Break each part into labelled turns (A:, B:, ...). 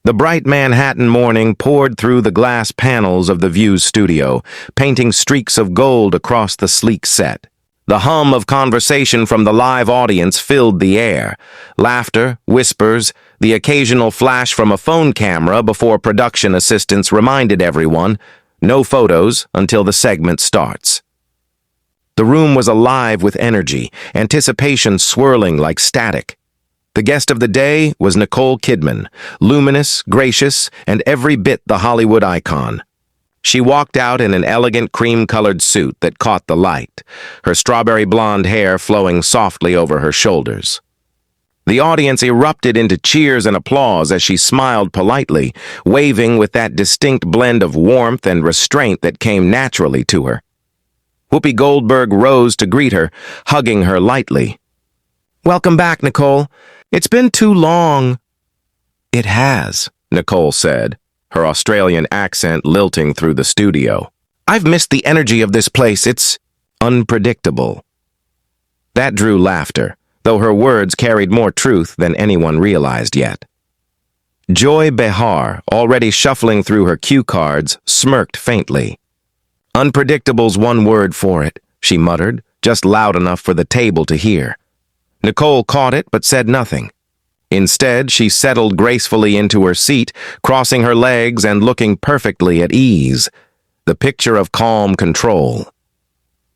A: The bright Manhattan morning poured through the glass panels of the View's studio, painting streaks of gold across the sleek set. The hum of conversation from the live audience filled the air. Laughter, whispers, the occasional flash from a phone camera before production assistants reminded everyone, no photos until the segment starts. The room was alive with energy, anticipation swirling like static. The guest of the day was Nicole Kidman, luminous, gracious, and every bit the Hollywood icon. She walked out in an elegant cream-colored suit that caught the light, her strawberry blonde hair flowing softly over her shoulders. The audience erupted into cheers and applause as she smiled politely, waving with that distinct blend of warmth and restraint that came naturally to her. Whoopi Goldberg rose to greet her, hugging her lightly. "Welcome back, Nicole. It's been too long." "It has," Nicole said, her Australian accent lilting through the studio. "I've missed the energy of this place. It's unpredictable." That drew laughter, though her words carried more truth than anyone realized yet. Joy Behar, already shuffling through her cue cards, smirked faintly. "Unpredictable's one word for it," she muttered, just loud enough for the table to hear. Nicole caught it but said nothing. Instead, she settled gracefully into her seat, crossing her legs and looking perfectly at ease, the picture of calm control.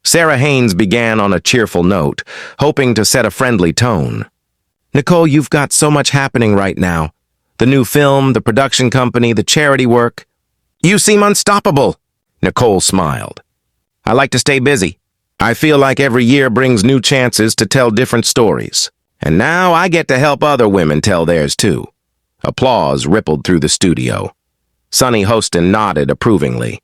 A: Sarah Haynes began on a cheerful note, hoping to set a friendly tone. "Nicole, you've got so much happening right now. The new film, the production company, the charity work. You seem unstoppable." Nicole smiled. "I like to stay busy. I feel like every year brings new chances to tell different stories. And now I get to help other women tell theirs too." Applause rippled through the studio. Sunny Hostin nodded approvingly.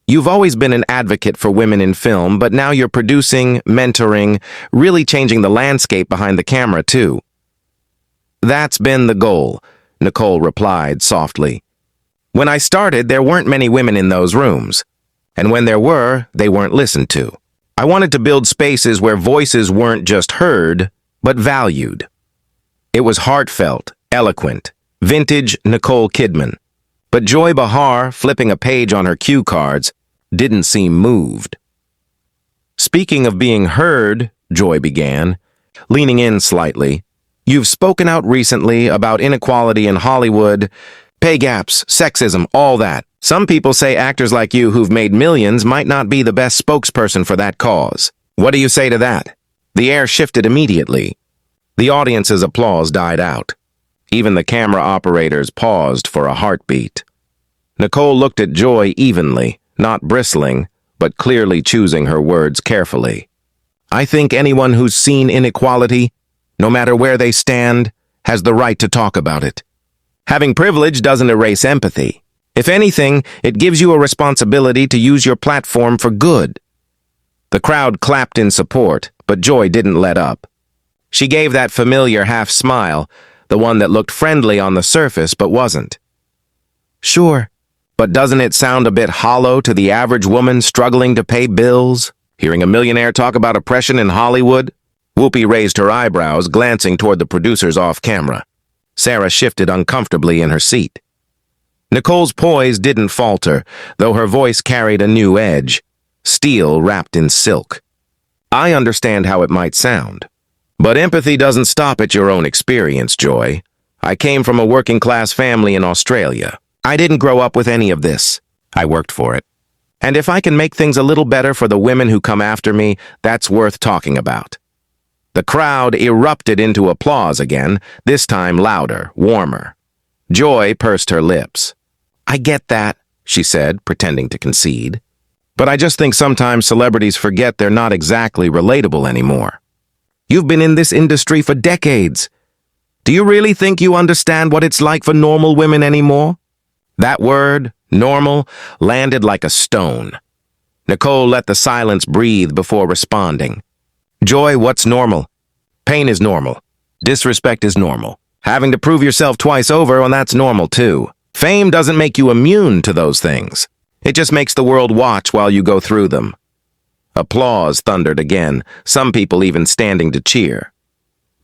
A: "You've always been an advocate for women in film, but now you're producing, mentoring, really changing the landscape behind the camera too." "That's been the goal," Nicole replied softly. "When I started, there weren't many women in those rooms. And when there were, they weren't listened to. I wanted to build spaces where voices weren't just heard, but valued." It was heartfelt, eloquent, vintage Nicole Kidman. But Joy Behar, flipping a page on her cue cards, didn't seem moved. "Speaking of being heard," Joy began, leaning in slightly, "you've spoken out recently about inequality in Hollywood, pay gaps, sexism, all that. Some people say actors like you who've made millions might not be the best spokesperson for that cause. What do you say to that?" The air shifted immediately. The audience's applause died out. Even the camera operators paused for a heartbeat. Nicole looked at Joy evenly, not bristling, but clearly choosing her words carefully. "I think anyone who's seen inequality, no matter where they stand, has the right to talk about it. Having privilege doesn't erase empathy. If anything, it gives you a responsibility to use your platform for good." The crowd clapped in support, but Joy didn't let up. She gave that familiar half-smile, the one that looked friendly on the surface but wasn't. "Sure, but doesn't it sound a bit hollow to the average woman struggling to pay bills? Hearing a millionaire talk about oppression in Hollywood?" Whoopi raised her eyebrows, glancing toward the producers off-camera. Sarah shifted uncomfortably in her seat. Nicole's poise didn't falter, though her voice carried a new edge, steel wrapped in silk. "I understand how it might sound. But empathy doesn't stop at your own experience, Joy. I came from a working-class family in Australia. I didn't grow up with any of this. I worked for it. And if I can make things a little better for the women who come after me, that's worth talking about." The crowd erupted into applause again, this time louder, warmer. Joy pursed her lips. "I get that," she said, pretending to concede. "But I just think sometimes celebrities forget they're not exactly relatable anymore. You've been in this industry for decades. Do you really think you understand what it's like for normal women anymore?" That word, normal, landed like a stone. Nicole let the silence breathe before responding. "Joy, what's normal? Pain is normal. Disrespect is normal. Having to prove yourself twice over, well, that's normal too. Fame doesn't make you immune to those things. It just makes the world watch while you go through them." Applause thundered again, some people even standing to cheer.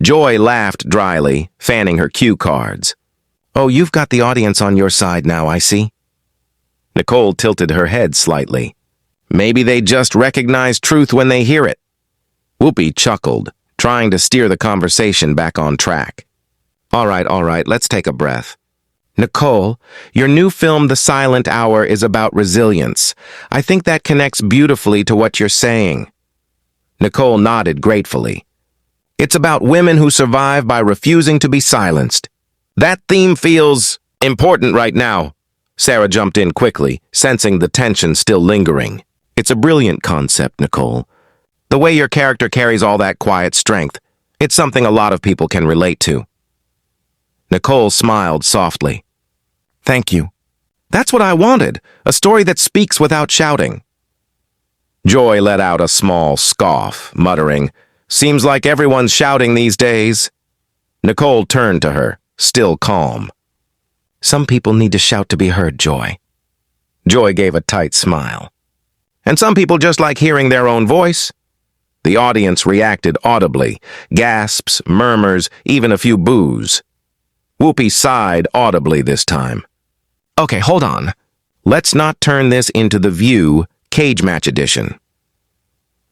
A: Joy laughed dryly, fanning her cue cards. Oh, you've got the audience on your side now, I see. Nicole tilted her head slightly. Maybe they just recognize truth when they hear it. Whoopi chuckled, trying to steer the conversation back on track. All right, let's take a breath. Nicole, your new film, The Silent Hour, is about resilience. I think that connects beautifully to what you're saying. Nicole nodded gratefully. It's about women who survive by refusing to be silenced. That theme feels important right now. Sarah jumped in quickly, sensing the tension still lingering. It's a brilliant concept, Nicole. The way your character carries all that quiet strength, it's something a lot of people can relate to. Nicole smiled softly. Thank you. That's what I wanted, a story that speaks without shouting. Joy let out a small scoff, muttering, Seems like everyone's shouting these days. Nicole turned to her, still calm. Some people need to shout to be heard, Joy. Joy gave a tight smile. And some people just like hearing their own voice. The audience reacted audibly, gasps, murmurs, even a few boos. Whoopi sighed audibly this time. Okay, hold on. Let's not turn this into The View Cage Match Edition.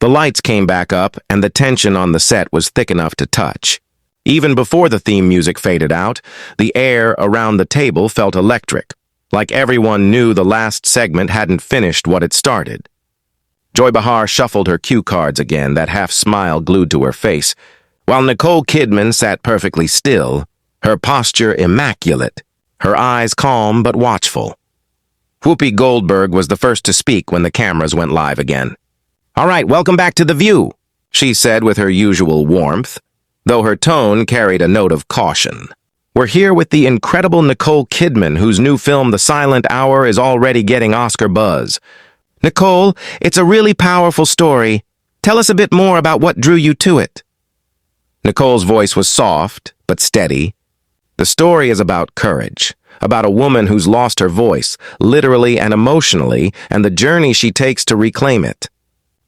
A: The lights came back up, and the tension on the set was thick enough to touch. Even before the theme music faded out, the air around the table felt electric, like everyone knew the last segment hadn't finished what it started. Joy Behar shuffled her cue cards again, that half-smile glued to her face, while Nicole Kidman sat perfectly still, her posture immaculate, her eyes calm but watchful. Whoopi Goldberg was the first to speak when the cameras went live again. All right, welcome back to The View, she said with her usual warmth, though her tone carried a note of caution. We're here with the incredible Nicole Kidman, whose new film, The Silent Hour, is already getting Oscar buzz. Nicole, it's a really powerful story. Tell us a bit more about what drew you to it. Nicole's voice was soft, but steady. The story is about courage, about a woman who's lost her voice, literally and emotionally, and the journey she takes to reclaim it.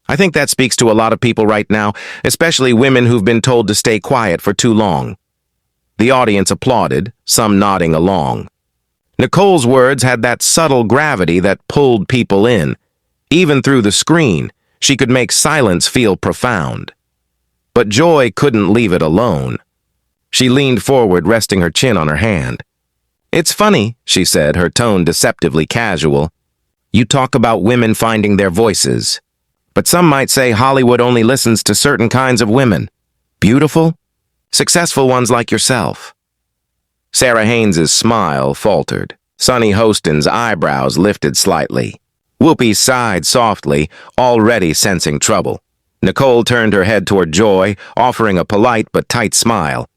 A: I think that speaks to a lot of people right now, especially women who've been told to stay quiet for too long. The audience applauded, some nodding along. Nicole's words had that subtle gravity that pulled people in. Even through the screen, she could make silence feel profound. But Joy couldn't leave it alone. She leaned forward, resting her chin on her hand. It's funny, she said, her tone deceptively casual. You talk about women finding their voices. But some might say Hollywood only listens to certain kinds of women. Beautiful, successful ones like yourself. Sarah Haynes's smile faltered. Sonny Hostin's eyebrows lifted slightly. Whoopi sighed softly, already sensing trouble. Nicole turned her head toward Joy, offering a polite but tight smile.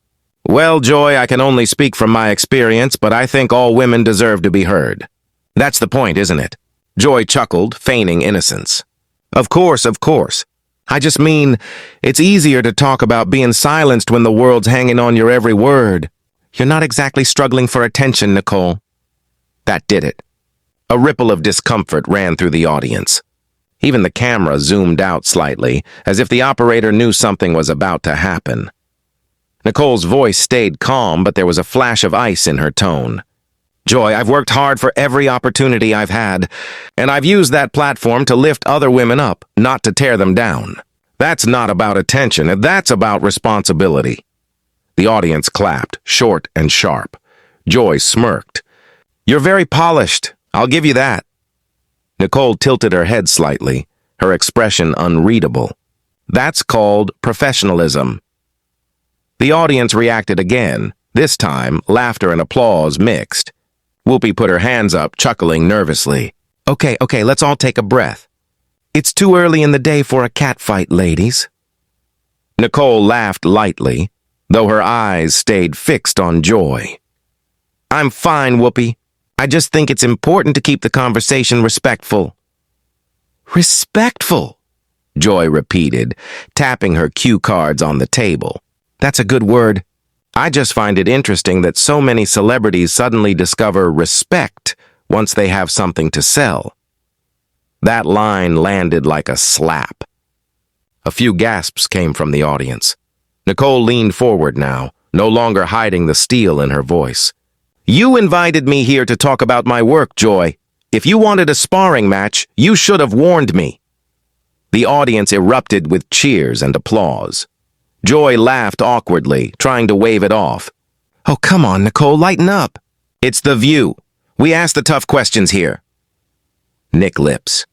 A: Well, Joy, I can only speak from my experience, but I think all women deserve to be heard. That's the point, isn't it? Joy chuckled, feigning innocence. Of course. I just mean, it's easier to talk about being silenced when the world's hanging on your every word. You're not exactly struggling for attention, Nicole. That did it. A ripple of discomfort ran through the audience. Even the camera zoomed out slightly, as if the operator knew something was about to happen. Nicole's voice stayed calm, but there was a flash of ice in her tone. Joy, I've worked hard for every opportunity I've had, and I've used that platform to lift other women up, not to tear them down. That's not about attention, that's about responsibility. The audience clapped, short and sharp. Joy smirked. You're very polished. I'll give you that. Nicole tilted her head slightly, her expression unreadable. That's called professionalism. The audience reacted again. This time, laughter and applause mixed. Whoopi put her hands up, chuckling nervously. Okay, let's all take a breath. It's too early in the day for a catfight, ladies. Nicole laughed lightly, though her eyes stayed fixed on Joy. I'm fine, Whoopi. I just think it's important to keep the conversation respectful. Respectful, Joy repeated, tapping her cue cards on the table. That's a good word. I just find it interesting that so many celebrities suddenly discover respect once they have something to sell. That line landed like a slap. A few gasps came from the audience. Nicole leaned forward now, no longer hiding the steel in her voice. You invited me here to talk about my work, Joy. If you wanted a sparring match, you should have warned me. The audience erupted with cheers and applause. Joy laughed awkwardly, trying to wave it off. Oh, come on, Nicole, lighten up. It's The View. We ask the tough questions here. Nick lips.